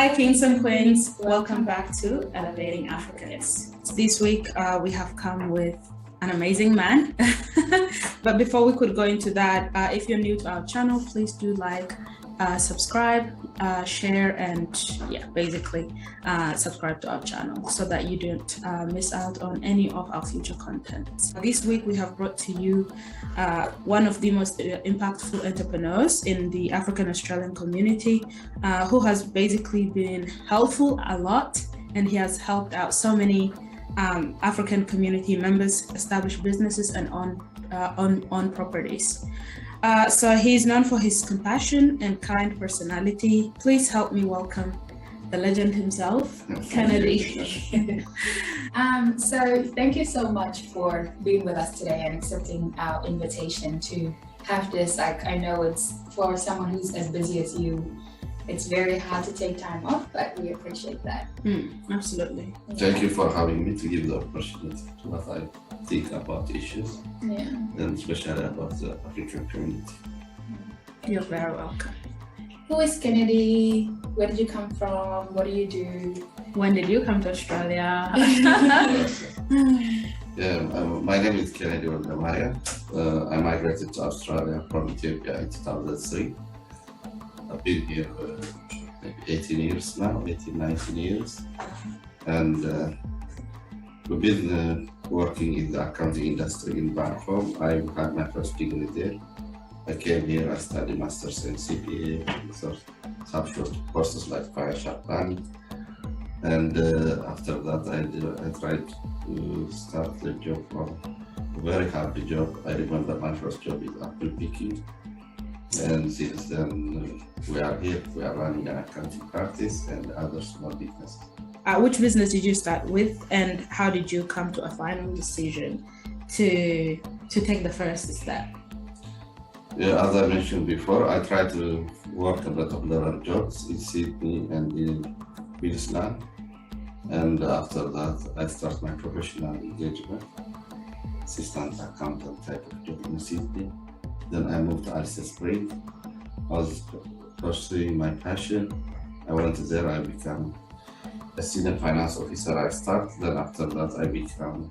Hi, kings and queens. Welcome back to Elevating Africans. This week, we have come with an amazing man. But before we could go into that, if you're new to our channel, please do like, subscribe, share, and basically subscribe to our channel so that you don't miss out on any of our future content. This week, we have brought to you one of the most impactful entrepreneurs in the African Australian community, who has basically been helpful a lot, and he has helped out so many African community members establish businesses and own properties. So he's known for his compassion and kind personality. Please help me welcome the legend himself, Kennedy. So thank you so much for being with us today and accepting our invitation to have this. I know it's for someone who's as busy as you, it's very hard to take time off, but we appreciate that. Absolutely. Thank you for having me to give the opportunity to what I think about issues, and especially about the African community. You're very welcome. Who is Kennedy? Where did you come from? What do you do? When did you come to Australia? My name is Kennedy Woldemariam. I migrated to Australia from Ethiopia in 2003. I've been here maybe 18 years now, 19 years. And we've been working in the accounting industry in back home. I had my first degree there. I came here, I studied Masters in CPA, some short courses like financial planning. And after that, I tried to start the job from a very happy job. I remember my first job is apple picking. And since then, we are here, we are running an accounting practice and other small businesses. Which business did you start with, and how did you come to a final decision to take the first step? As I mentioned before, I tried to work a lot of different jobs in Sydney and in Queensland. And after that, I started my professional engagement, assistant accountant type of job in Sydney. Then I moved to Alice Springs. I was pursuing my passion. I went there, I became a senior finance officer. I started, then after that I became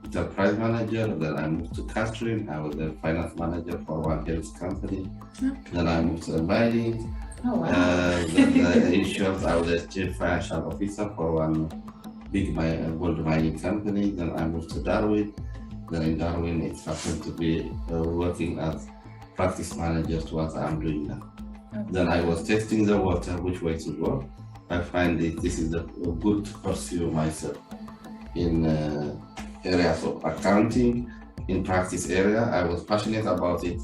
enterprise manager. Then I moved to catering. I was the finance manager for one health company. Then I moved to mining. Then insurance, I was the chief financial officer for one big gold mining company. Then I moved to Darwin. Then in Darwin, it happened to be working as practice manager to what I'm doing now. Then I was testing the water, which way to go. I find this is good to pursue myself in areas of accounting, in practice area. I was passionate about it.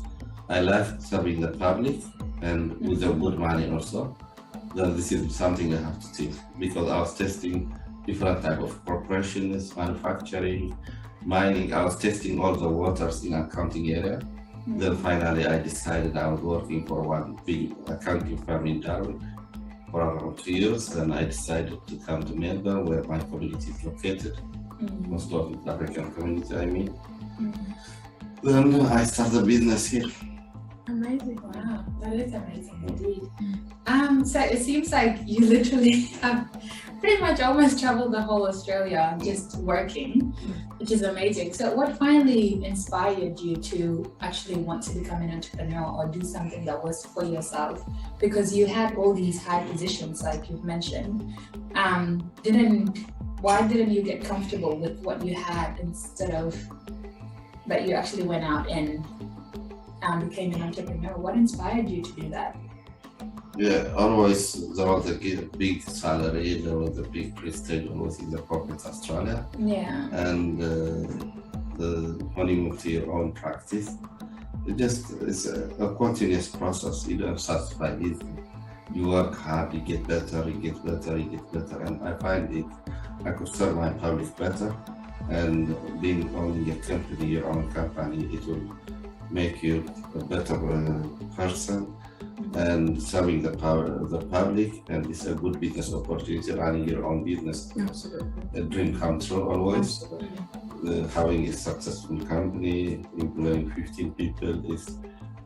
I left serving the public and with the good money also. Then this is something I have to think, because I was testing different type of corporations, manufacturing, mining. I was testing all the waters in accounting area. Then finally I decided I was working for one big accounting firm in Darwin for around 2 years. Then I decided to come to Melbourne, where my community is located, most of the African community, I mean. Then I started a business here. Amazing. Wow, that is amazing indeed. So it seems like you literally have pretty much almost traveled the whole Australia just working, which is amazing. So what finally inspired you to actually want to become an entrepreneur or do something that was for yourself? Because you had all these high positions, like you've mentioned. Why didn't you get comfortable with what you had instead of that you actually went out and became an entrepreneur? What inspired you to do that? Always there was a big salary, there was a big prestige always in the corporate Australia. And when you move to your own practice, it's a continuous process. You don't satisfy easily. You work hard, you get better, you get better, you get better. And I find I could serve my public better. And owning a company, your own company, it will make you a better person and serving the public, and it's a good business opportunity. Running your own business, a dream come true always. Having a successful company, employing 15 people is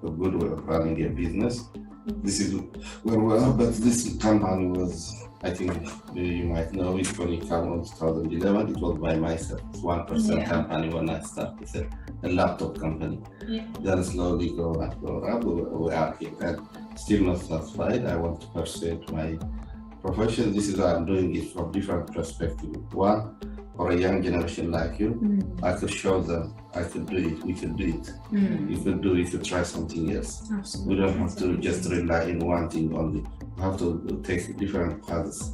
a good way of running a business. This is where we are, but this company was, I think you might know it, when it came in 2011, it was by myself. It's 1% company when I started. It's a laptop company. Yeah. Then slowly grow up, we are here. And still not satisfied. I want to pursue my profession. This is why I'm doing it from different perspectives. One, for a young generation like you, I could show them I could do it, we could do it. You could try something else. Absolutely. We don't have to just rely in one thing only. We have to take different paths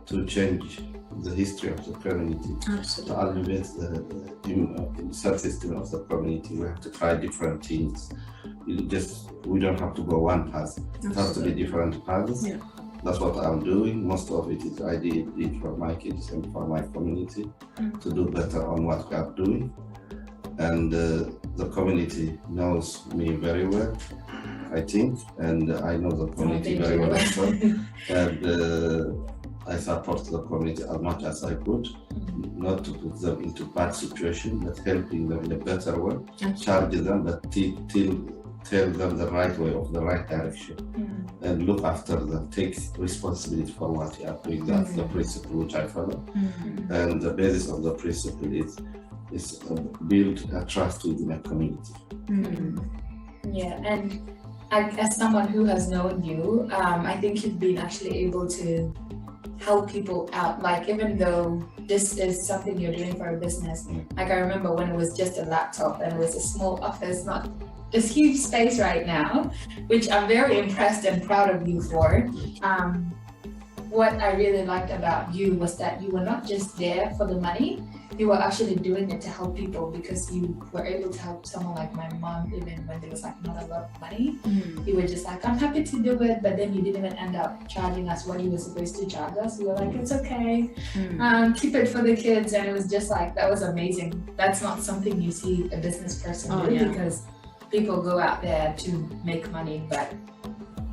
to change the history of the community, Absolutely. to elevate the subsystem of the community. We have to try different things. We don't have to go one path. It has to be different paths. Yeah. That's what I'm doing. Most of it is I did it for my kids and for my community to do better on what we are doing. And the community knows me very well, I think, and I know the community very well as well. And I support the community as much as I could, not to put them into bad situation, but helping them in a better way, charge them, but tell them the right way of the right direction, and look after them, take responsibility for what you are doing. That's the principle which I follow. And the basis of the principle is build a trust within a community. Yeah, and as someone who has known you, I think you've been actually able to help people out. Like, even though this is something you're doing for a business, like I remember when it was just a laptop and it was a small office, not this huge space right now, which I'm very impressed and proud of you for. What I really liked about you was that you were not just there for the money, you were actually doing it to help people, because you were able to help someone like my mom even when there was like not a lot of money. You were just like, I'm happy to do it, but then you didn't even end up charging us what you were supposed to charge us. You were like, it's okay, keep it for the kids. And it was just like, that was amazing. That's not something you see a business person do, because people go out there to make money, but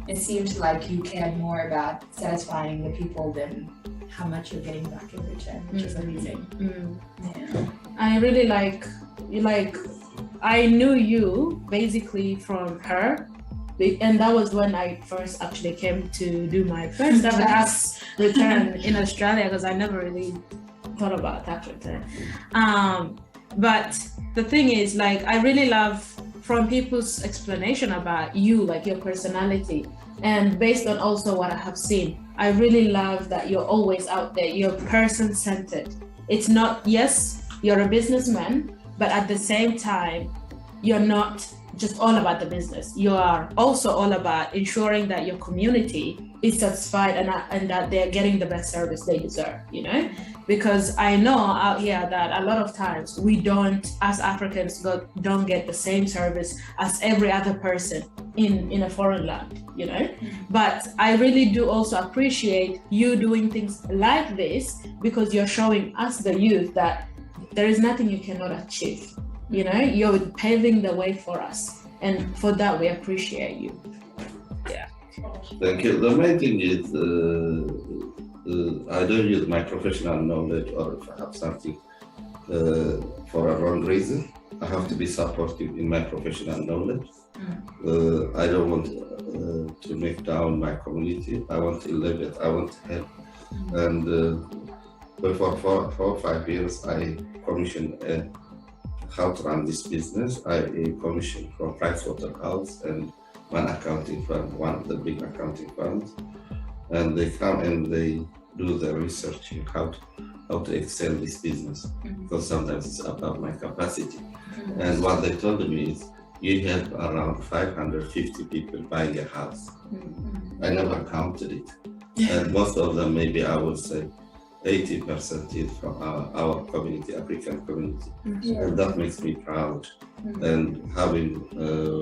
it seems like you cared more about satisfying the people than how much you're getting back in return, which is amazing. Yeah. I really I knew you basically from her, and that was when I first actually came to do my first ever tax return in Australia, because I never really thought about tax return. But the thing is, like, I really love from people's explanation about you, like your personality, and based on also what I have seen, I really love that you're always out there, you're person-centered. It's not, yes, you're a businessman, but at the same time, you're not just all about the business. You are also all about ensuring that your community is satisfied and that they're getting the best service they deserve, you know? Because I know out here that a lot of times we don't, as Africans, don't get the same service as every other person in a foreign land, you know? But I really do also appreciate you doing things like this, because you're showing us, the youth, that there is nothing you cannot achieve. You know, you're paving the way for us, and for that we appreciate you. Yeah. Thank you. The main thing is I don't use my professional knowledge, or if I have something for a wrong reason. I have to be supportive in my professional knowledge. I don't want to make down my community. I want to elevate. I want to help. And for 4 or 5 years, I commissioned how to run this business. I commissioned from Pricewaterhouse and one accounting firm, one of the big accounting firms, and they come and they do the research in how to excel this business, because sometimes it's above my capacity. And what they told me is, you have around 550 people buying a house. I never counted it, and most of them, maybe I would say 80% is from our community, African community. And that makes me proud. And having,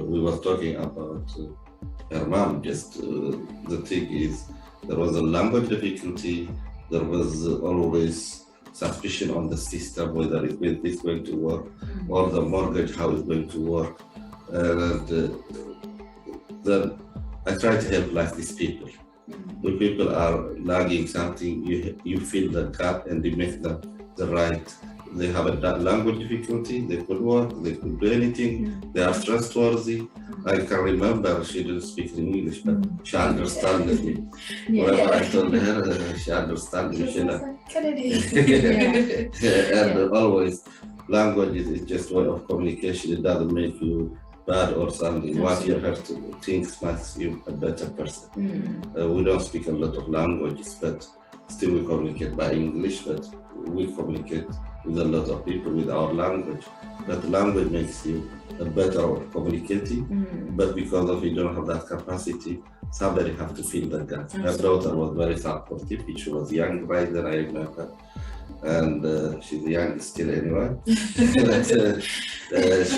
we were talking about her mom, just the thing is, there was a language difficulty, there was always suspicion on the system, whether it's going to work, or the mortgage, how it's going to work. And then I try to help like these people. When people are lagging something, you fill the gap and you make them the right they have a language difficulty, they could work, they could do anything, they are trustworthy. I can remember she didn't speak in English, but she understands me. Whenever I told her, she understands me. She was like, Kennedy. And always, language is just way of communication. It doesn't make you bad or something. What you have to think makes you a better person. We don't speak a lot of languages, but still we communicate by English, but we communicate with a lot of people with our language. But language makes you a better of communicating, but because of you don't have that capacity, somebody have to fill that gap. Her daughter was very supportive. She was young right then, I remember. And she's young still anyway. She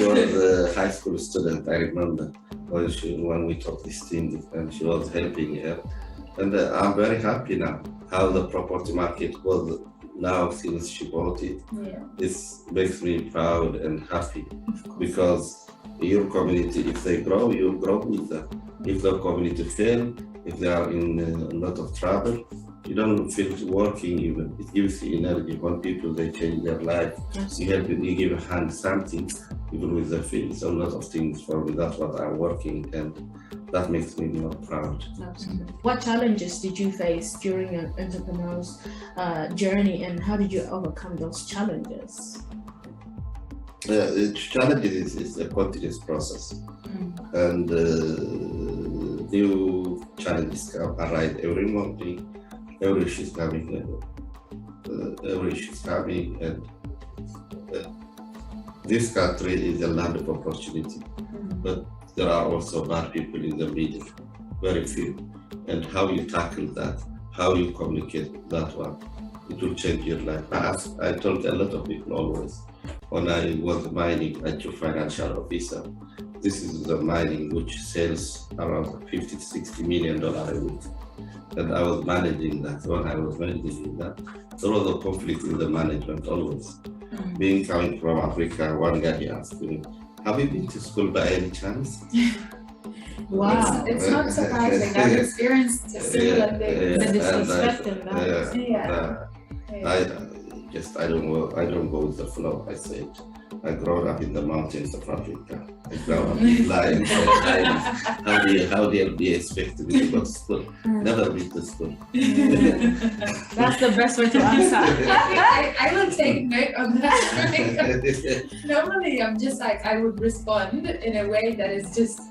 was a high school student, I remember, when we taught this thing, and she was helping her. And I'm very happy now how the property market was now since she bought it. This makes me proud and happy, because your community, if they grow, you grow with them. If the community fail, if they are in a lot of trouble, you don't feel working even. It gives you energy when people, they change their life. You help them, you give a hand something, even with the field. So a lot of things for me, that's what I'm working, and that makes me more proud. Absolutely. What challenges did you face during your entrepreneur's journey, and how did you overcome those challenges? The challenge is a continuous process, and new challenges arise every morning. Every issue is coming, and this country is a land of opportunity, but there are also bad people in the middle, very few. And how you tackle that, how you communicate that one, it will change your life. I told a lot of people always, when I was mining at your financial officer, this is the mining which sells around $50 to $60 million a week. And I was managing that. When I was managing that, there was a conflict in the management always. Being coming from Africa, one guy asked me, have you been to school by any chance? Wow. It's not surprising. I've experienced a similar thing. The disrespect in that. I don't go with the flow. I said, I grew up in the mountains of Africa. I grew up in lions and lions. How do you be expected me to go to school? Never been to school. That's the best way to answer. I will take note on that. Normally, I'm just like, I would respond in a way that is just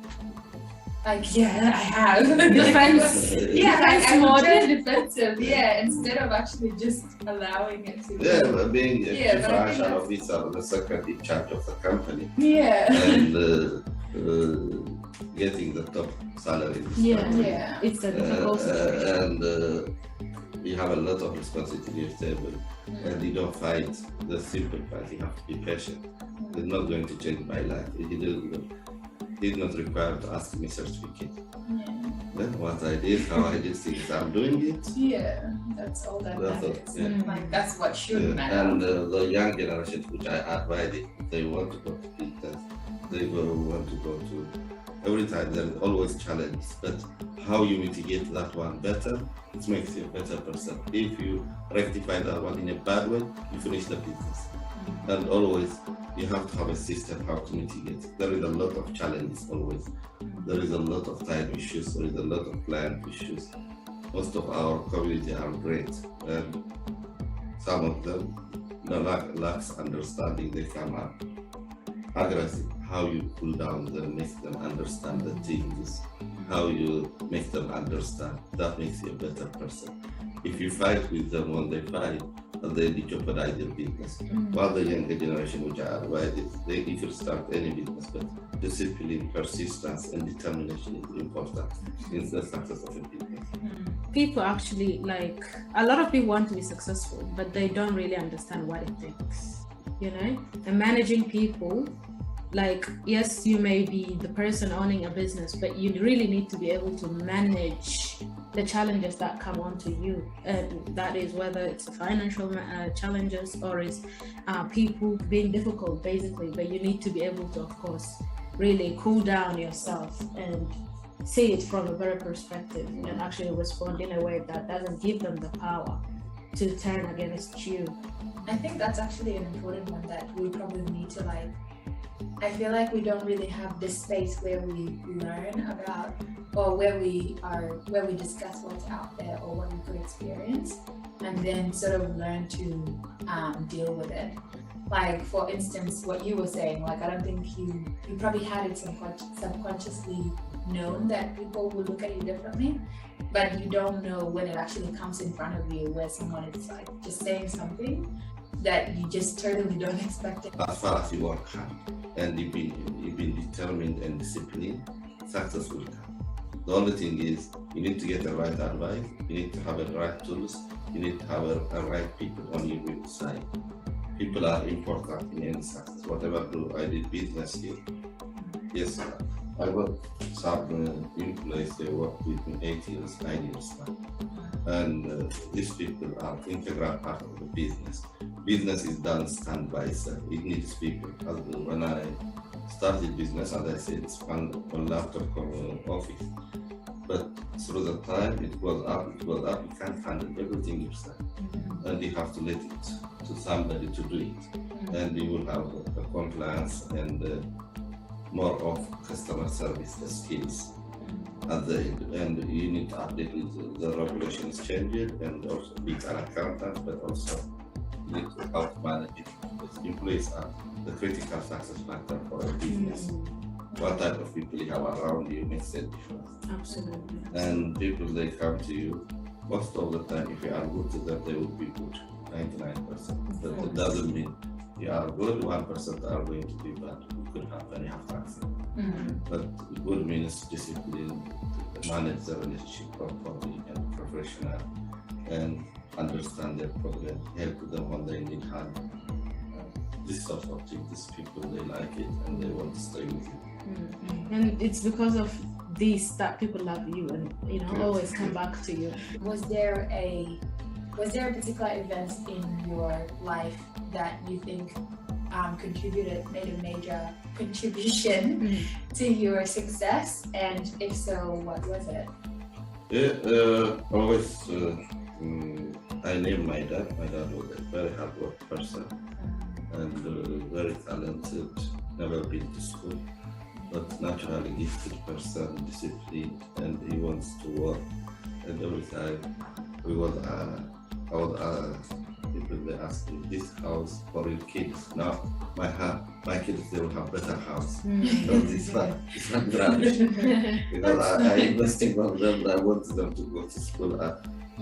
like, yeah, I have. Defense. I'm more defensive. Instead of actually just allowing it to. Being a chief financial officer, the secretary in charge of the company. And getting the top salary. It's a difficult situation. And you have a lot of responsibility to your table, and you don't fight the simple fight. You have to be patient. It's not going to change my life. It did not require to ask me certificate. Then what I did, how I did things, I'm doing it. That's all that matters. Like, that's what should matter. And the young generation, which I advise, they want to go to business, they want to go to. Every time there is always challenges, but how you mitigate that one better, it makes you a better person. If you rectify that one in a bad way, you finish the business. And always, you have to have a system how to mitigate. There is a lot of challenges always. There is a lot of time issues, there is a lot of client issues. Most of our community are great, and some of them, the lacks understanding, they come up aggressive. How you cool down them, make them understand the things, how you make them understand, that makes you a better person. If you fight with them when they fight, and they jeopardize their business. While the younger generation, which I advise, they can start any business, but discipline, persistence, and determination is important in the success of a business. People actually, like, a lot of people want to be successful, but they don't really understand what it takes, you know? And managing people, like, yes, you may be the person owning a business, but you really need to be able to manage the challenges that come onto you, and that is whether it's financial challenges or it's people being difficult, basically. But you need to be able to, of course, really cool down yourself and see it from a better perspective, and actually respond in a way that doesn't give them the power to turn against you. I think that's actually an important one that we probably need to like. I feel like we don't really have this space where we learn about, or where we discuss what's out there or what we could experience, and then sort of learn to deal with it. Like, for instance, what you were saying, like, I don't think you probably had it subconsciously known that people will look at you differently, but you don't know when it actually comes in front of you where someone is like just saying something that you just totally don't expect it. As far as you work hard and you've been determined and disciplined, success will come. The only thing is you need to get the right advice, you need to have the right tools, you need to have the right people on your side. People are important in any success. Whatever I did business here. Yes, I worked some employees, they worked with me 8 years, 9 years now. And these people are integral part of the business. Business is done stand by itself. It needs people. When I started business, as I said, it's one laptop office. But through the time, it goes up, you can't handle everything yourself. And you have to let it to somebody to do it. And you will have the compliance and more of customer service skills at the end. And you need to update with the regulations changes and also be an accountant, but also you need to help manage it. Because employees are the critical success factor for a business. What type of people you have around you makes a difference. Absolutely. And people, they come to you, most of the time, if you are good to them, they will be good, 99%. But it doesn't mean you are good, 1% are going to be bad. It could happen, you have to accept. But good means discipline, to manage the relationship properly and professional, and understand their problem, help them when they need help. This sort of thing, these people, they like it and they want to stay with you. And it's because of this that people love you and always come back to you. Was there a particular event in your life that you think made a major contribution to your success? And if so, what was it? Always I named my dad. My dad was a very hard work person and very talented, never been to school, but naturally gifted person, disciplined, and he wants to work. And every time people, they ask me, this house for your kids. Now my kids, they will have better house. So it's not rubbish. Because I invested on them, I want them to go to school.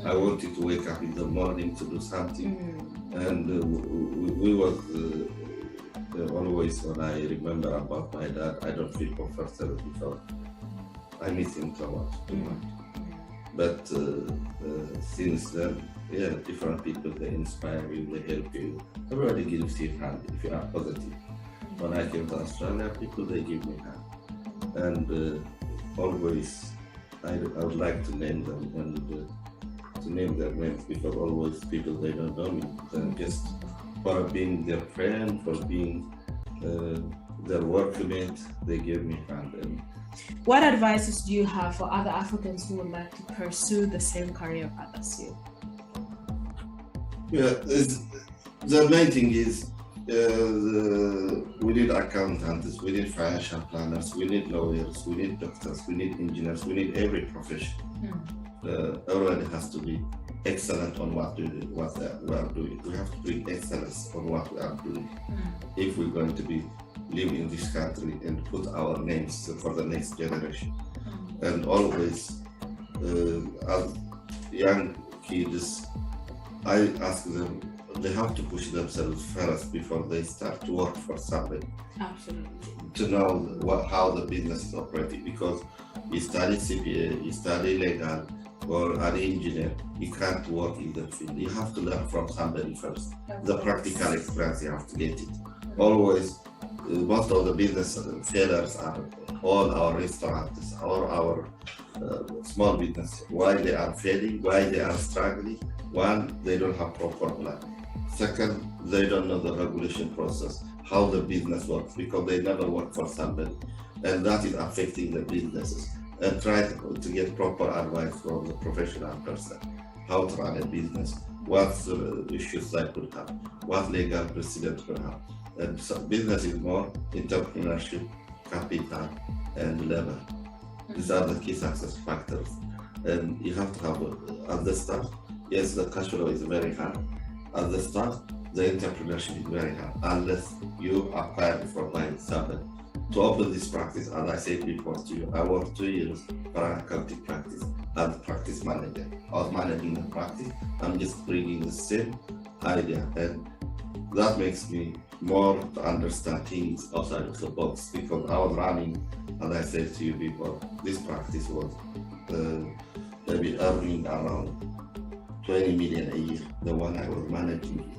I wanted to wake up in the morning to do something. And we was always, when I remember about my dad, I don't feel comfortable because I miss him so much. But since then, different people, they inspire you, they help you. Everybody gives you a hand if you are positive. When I came to Australia, people, they give me a hand. And always, I would like to name them and to name their names, because always people, they don't know me. Then just for being their friend, for being their workmate, they give me a hand. And what advices do you have for other Africans who would like to pursue the same career path as you? The main thing is we need accountants, we need financial planners, we need lawyers, we need doctors, we need engineers, we need every profession. Everybody has to be excellent on what we are doing. We have to bring excellence on what we are doing if we're going to live in this country and put our names for the next generation. And always, as young kids, I ask them, they have to push themselves first before they start to work for somebody. Absolutely. To know how the business is operating, because you study CPA, you study legal, or an engineer, you can't work in the field. You have to learn from somebody first. The practical experience, you have to get it. Always, most of the business failures are all our restaurants, all our small business. Why they are failing, why they are struggling. One, they don't have proper plan. Second, they don't know the regulation process, how the business works, because they never work for somebody. And that is affecting the businesses. And try to get proper advice from the professional person. how to run a business, what issues I could have, what legal precedent could have. And so business is more entrepreneurship, capital, and labor. These are the key success factors. And you have to have, at the start, yes, the cash flow is very hard. At the start, the entrepreneurship is very hard, unless you acquire for buying something. To open this practice, as I said before to you, I worked 2 years for an accounting practice as practice manager. I was managing the practice. I'm just bringing the same idea, and that makes me more to understand things outside of the box, because I was running, as I said to you before, this practice was maybe earning around 20 million a year, the one I was managing it.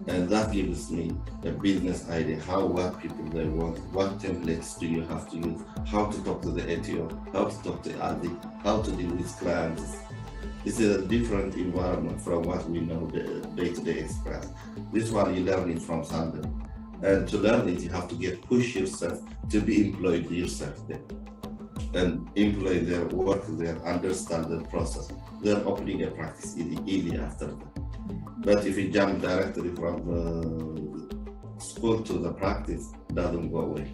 And that gives me a business idea, what people they want, what templates do you have to use, how to talk to the ATO, how to talk to ADI, how to deal with clients. This is a different environment from what we know the day-to-day express. This one you learn it from Sunday. And to learn it, you have to push yourself to be employed yourself there. And employ their work there, understand the process. Then opening a practice easy after that. But if you jump directly from school to the practice, it doesn't go away.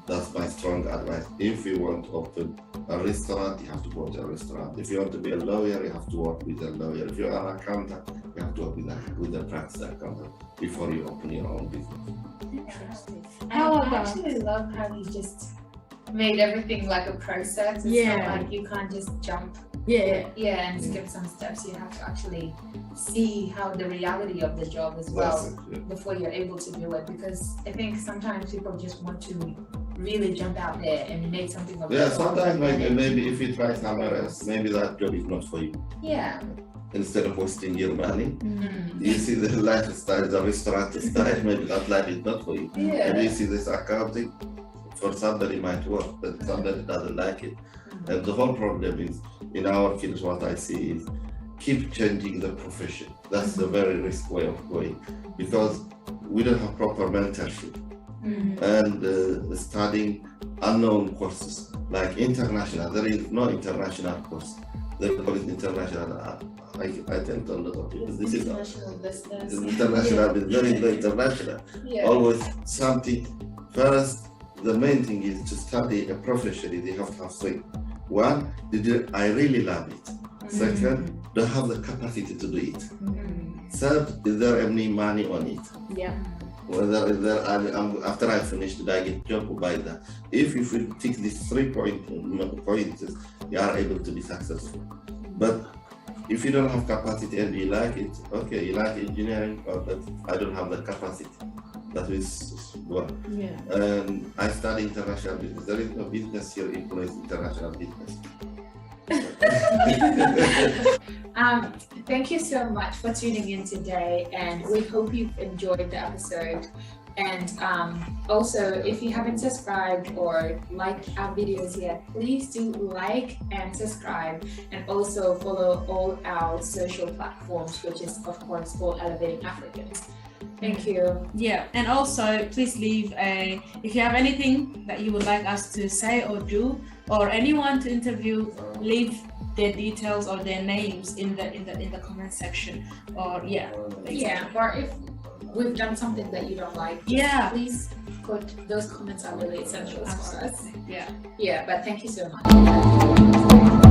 That's my strong advice. If you want to open a restaurant, you have to go to a restaurant. If you want to be a lawyer, you have to work with a lawyer. If you're an accountant, you have to work with a practice accountant before you open your own business. Interesting. I actually love how you just made everything like a process. It's not like you can't just jump. And skip some steps. You have to actually see how the reality of the job as well before you're able to do it. Because I think sometimes people just want to really jump out there and make something of it. Sometimes maybe if you try somewhere else, maybe that job is not for you. Instead of wasting your money, you see the lifestyle, the restaurant style, maybe that life is not for you. Maybe you see this accounting, for somebody might work, but somebody doesn't like it. And the whole problem is, in our field, what I see is keep changing the profession. That's the very risk way of going, because we don't have proper mentorship and studying unknown courses like international. There is no international course. They call it international. I tell a lot of people this is international business. International business. There is no international. Always something. First, the main thing is to study a profession. They have to have three. One, I really love it. Second, do I have the capacity to do it? Third, is there any money on it? Whether is there, after I finish, did I get job or buy that? If you tick these 3 points, you are able to be successful. But if you don't have capacity and you like it, okay, you like engineering, but I don't have the capacity. That is one. And I study international business. There is no business here employs international business. Thank you so much for tuning in today, and we hope you've enjoyed the episode. And also, if you haven't subscribed or liked our videos yet, please do like and subscribe, and also follow all our social platforms, which is of course all Elevating Africans. Thank you. And also please leave if you have anything that you would like us to say or do, or anyone to interview, leave their details or their names in the comment section, or or if we've done something that you don't like, please put those comments are really essential for us. But thank you so much.